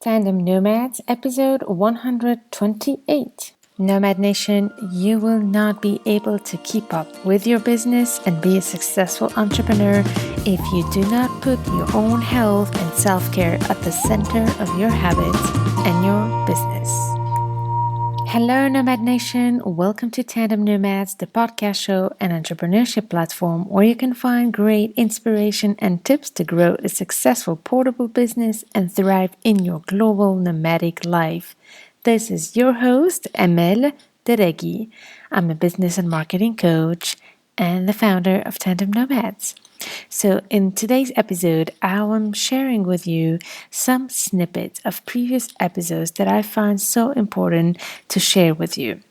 Tandem Nomads, episode 128. Nomad Nation, you will not be able to keep up with your business and be a successful entrepreneur if you do not put your own health and self-care at the center of your habits and your business. Hello, Nomad Nation. Welcome to Tandem Nomads, the podcast show and entrepreneurship platform where you can find great inspiration and tips to grow a successful portable business and thrive in your global nomadic life. This is your host, Amel Deregi. I'm a business and marketing coach and the founder of Tandem Nomads. So in today's episode, I am sharing with you some snippets of previous episodes that I find so important to share with you.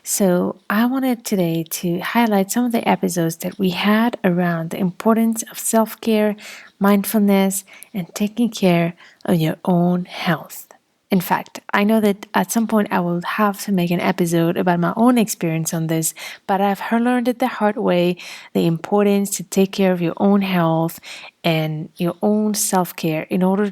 So I wanted today to highlight some of the episodes that we had around the importance of self-care, mindfulness, and taking care of your own health. In fact, I know that at some point I will have to make an episode about my own experience on this, but I've learned it the hard way, the importance to take care of your own health and your own self-care in order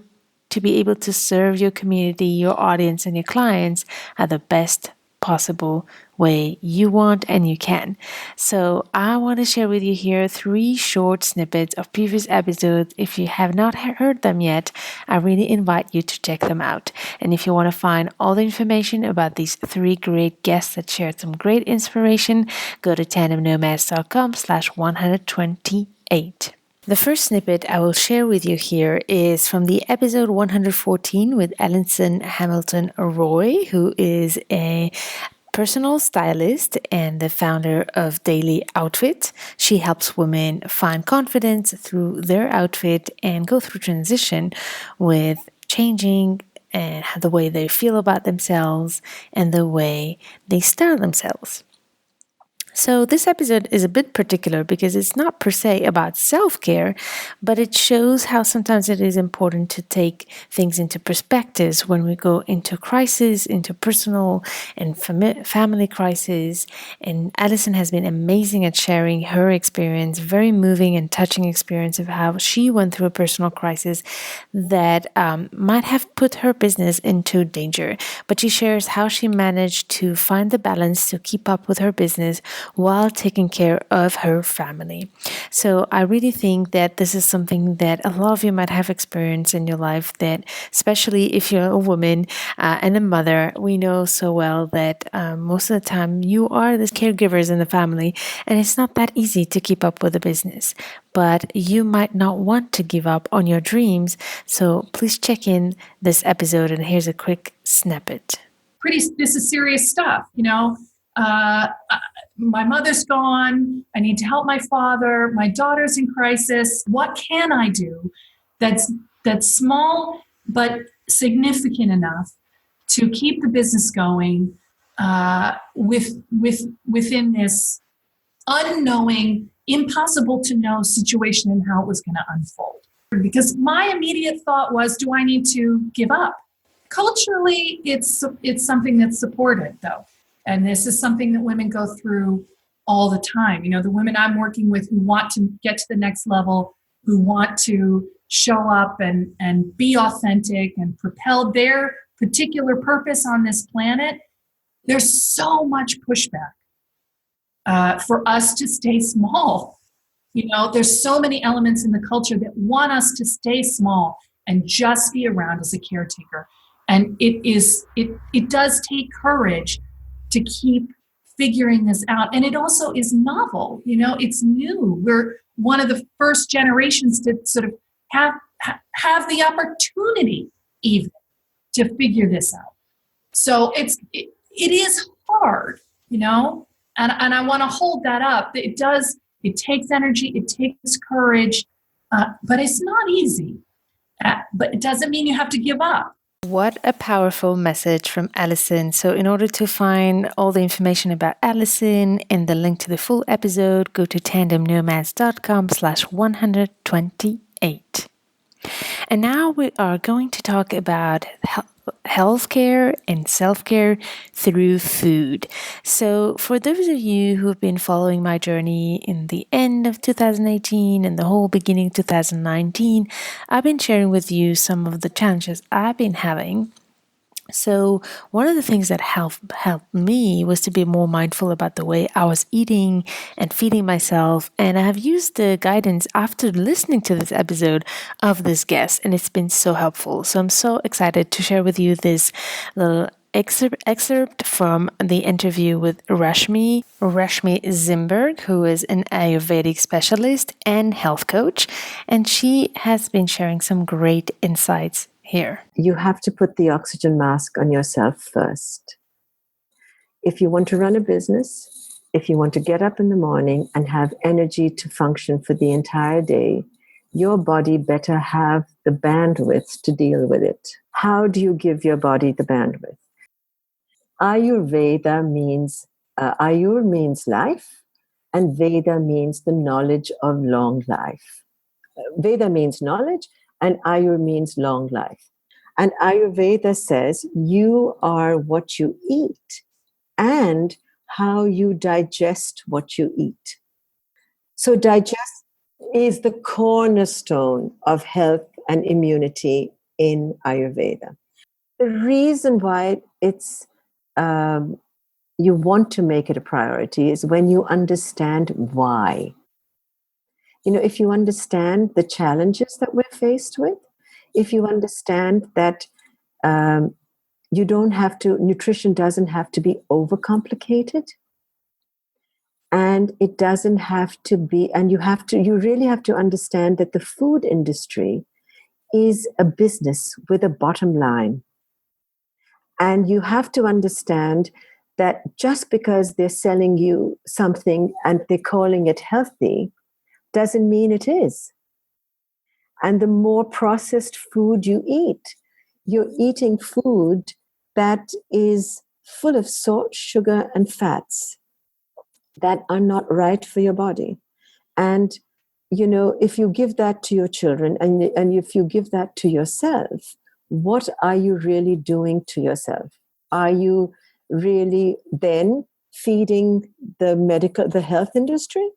to be able to serve your community, your audience, and your clients at the best possible way you want and you can. So I want to share with you here 3 short snippets of previous episodes. If you have not heard them yet, I really invite you to check them out. And if you want to find all the information about these 3 great guests that shared some great inspiration, go to tandemnomads.com/128. The first snippet I will share with you here is from the episode 114 with Allison Hamilton-Rohe, who is a personal stylist and the founder of Daily Outfit. She helps women find confidence through their outfit and go through transition with changing and the way they feel about themselves and the way they style themselves. So this episode is a bit particular because it's not per se about self-care, but it shows how sometimes it is important to take things into perspectives when we go into crisis, into personal and family crisis. And Allison has been amazing at sharing her experience, very moving and touching experience of how she went through a personal crisis that might have put her business into danger. But she shares how she managed to find the balance to keep up with her business while taking care of her family. So I really think that this is something that a lot of you might have experienced in your life, that especially if you're a woman and a mother, we know so well that most of the time you are the caregivers in the family, and it's not that easy to keep up with the business. But you might not want to give up on your dreams, so please check in this episode, and here's a quick snippet. This is serious stuff, my mother's gone. I need to help my father. My daughter's in crisis. What can I do that's small but significant enough to keep the business going within this unknowing, impossible to know situation and how it was going to unfold? Because my immediate thought was, do I need to give up? Culturally, it's something that's supported, though. And this is something that women go through all the time. The women I'm working with who want to get to the next level, who want to show up and be authentic and propel their particular purpose on this planet, there's so much pushback for us to stay small. There's so many elements in the culture that want us to stay small and just be around as a caretaker. And it does take courage to keep figuring this out. And it also is novel, it's new. We're one of the first generations to sort of have the opportunity even to figure this out. So it is hard, and I want to hold that up. It takes energy, it takes courage, but it's not easy. But it doesn't mean you have to give up. What a powerful message from Allison. So in order to find all the information about Allison and the link to the full episode, go to tandemnomads.com/128. And now we are going to talk about healthcare and self-care through food. So for those of you who have been following my journey in the end of 2018 and the whole beginning of 2019, I've been sharing with you some of the challenges I've been having. So one of the things that helped me was to be more mindful about the way I was eating and feeding myself. And I have used the guidance after listening to this episode of this guest, and it's been so helpful. So I'm so excited to share with you this little excerpt from the interview with Rashmi Zimberg, who is an Ayurvedic specialist and health coach, and she has been sharing some great insights here. You have to put the oxygen mask on yourself first. If you want to run a business, if you want to get up in the morning and have energy to function for the entire day, your body better have the bandwidth to deal with it. How do you give your body the bandwidth? Ayurveda means, Ayur means life, and Veda means the knowledge of long life. Veda means knowledge, and Ayur means long life. And Ayurveda says you are what you eat and how you digest what you eat. So digest is the cornerstone of health and immunity in Ayurveda. The reason why it's you want to make it a priority is when you understand why. You know, if you understand the challenges that we're faced with, if you understand that you don't have to, nutrition doesn't have to be overcomplicated, and it doesn't have to be, and you really have to understand that the food industry is a business with a bottom line. And you have to understand that just because they're selling you something and they're calling it healthy doesn't mean it is. And the more processed food you eat, you're eating food that is full of salt, sugar, and fats that are not right for your body. And, you know, if you give that to your children and if you give that to yourself, what are you really doing to yourself? Are you really then feeding the health industry?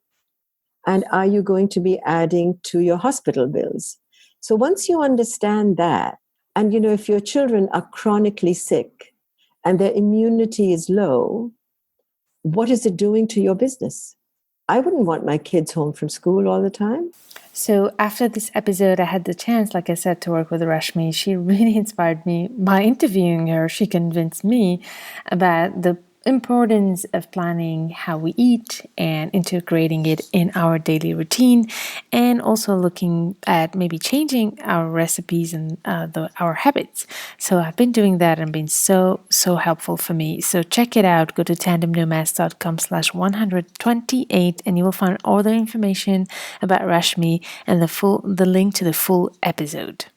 And are you going to be adding to your hospital bills? So once you understand that, and you know, if your children are chronically sick and their immunity is low, what is it doing to your business? I wouldn't want my kids home from school all the time. So after this episode, I had the chance, like I said, to work with Rashmi. She really inspired me. By interviewing her, she convinced me about the importance of planning how we eat and integrating it in our daily routine, and also looking at maybe changing our recipes and our habits. So I've been doing that and been so helpful for me. So check it out. Go to tandemnomads.com/128 and you will find all the information about Rashmi and the link to the full episode.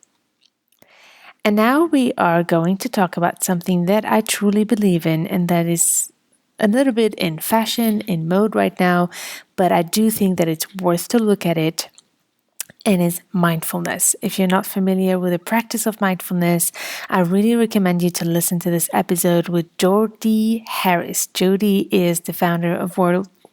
And now we are going to talk about something that I truly believe in, and that is a little bit in fashion, in mode right now, but I do think that it's worth to look at it, and is mindfulness. If you're not familiar with the practice of mindfulness, I really recommend you to listen to this episode with Jody Harris. Jody is the founder of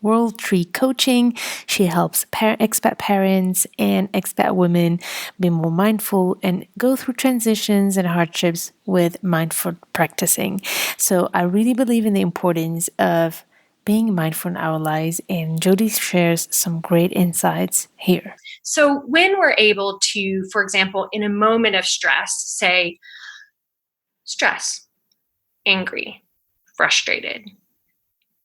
World Tree Coaching. She helps expat parents and expat women be more mindful and go through transitions and hardships with mindful practicing. So I really believe in the importance of being mindful in our lives, and Jody shares some great insights here. So when we're able to, for example, in a moment of stress, say stress, angry, frustrated,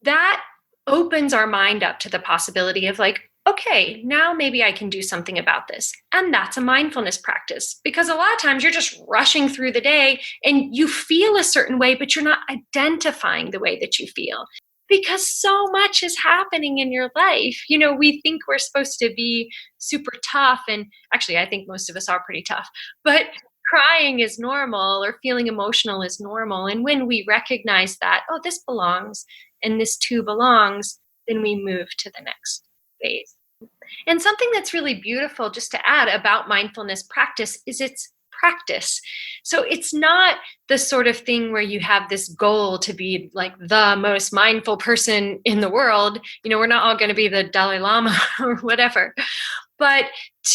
that opens our mind up to the possibility of like, okay, now maybe I can do something about this. And that's a mindfulness practice, because a lot of times you're just rushing through the day and you feel a certain way, but you're not identifying the way that you feel, because so much is happening in your life. You know, we think we're supposed to be super tough. And actually, I think most of us are pretty tough, but crying is normal, or feeling emotional is normal. And when we recognize that, oh, this belongs and this too belongs, then we move to the next phase. And something that's really beautiful, just to add, about mindfulness practice is it's practice. So it's not the sort of thing where you have this goal to be like the most mindful person in the world. We're not all going to be the Dalai Lama or whatever, but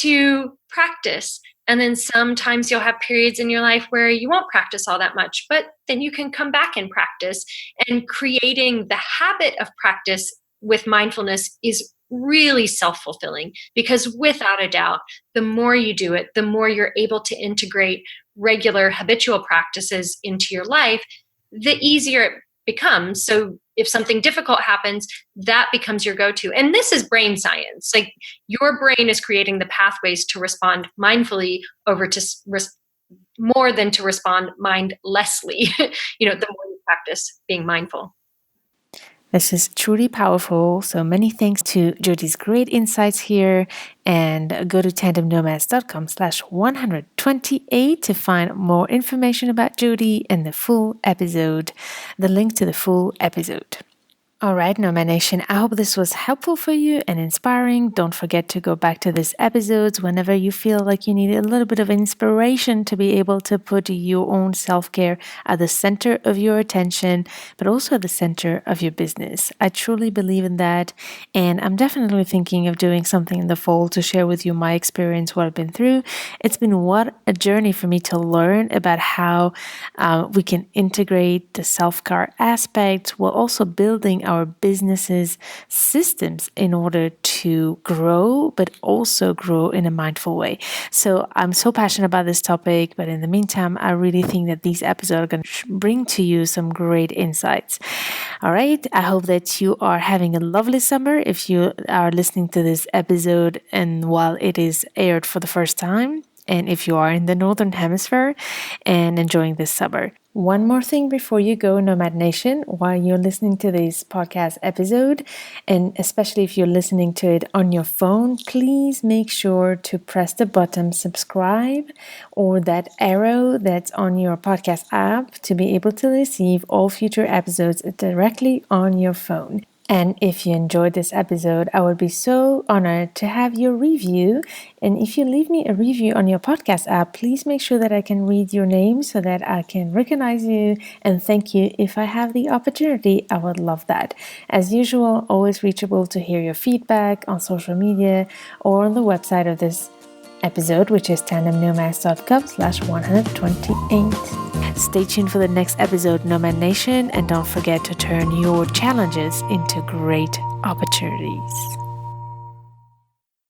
to practice. And then sometimes you'll have periods in your life where you won't practice all that much, but then you can come back and practice. And creating the habit of practice with mindfulness is really self-fulfilling, because without a doubt, the more you do it, the more you're able to integrate regular habitual practices into your life, the easier it becomes. So if something difficult happens, that becomes your go-to. And this is brain science. Like, your brain is creating the pathways to respond mindfully over to more than to respond mindlessly, the more you practice being mindful. This is truly powerful. So many thanks to Jodi's great insights here. And go to tandemnomads.com/128 to find more information about Jodi and the full episode, the link to the full episode. All right, Nomad Nation, I hope this was helpful for you and inspiring. Don't forget to go back to these episodes whenever you feel like you need a little bit of inspiration to be able to put your own self-care at the center of your attention, but also at the center of your business. I truly believe in that, and I'm definitely thinking of doing something in the fall to share with you my experience, what I've been through. It's been what a journey for me to learn about how we can integrate the self-care aspect while also building our businesses systems in order to grow, but also grow in a mindful way. So I'm so passionate about this topic, but in the meantime, I really think that these episodes are going to bring to you some great insights. All right. I hope that you are having a lovely summer if you are listening to this episode and while it is aired for the first time, and if you are in the Northern Hemisphere and enjoying this summer. One more thing before you go, Nomad Nation, while you're listening to this podcast episode, and especially if you're listening to it on your phone, please make sure to press the button subscribe or that arrow that's on your podcast app to be able to receive all future episodes directly on your phone. And if you enjoyed this episode, I would be so honored to have your review. And if you leave me a review on your podcast app, please make sure that I can read your name so that I can recognize you and thank you if I have the opportunity. I would love that. As usual, always reachable to hear your feedback on social media or on the website of this episode, which is tandemnomads.com/128. Stay tuned for the next episode, Nomad Nation, and don't forget to turn your challenges into great opportunities.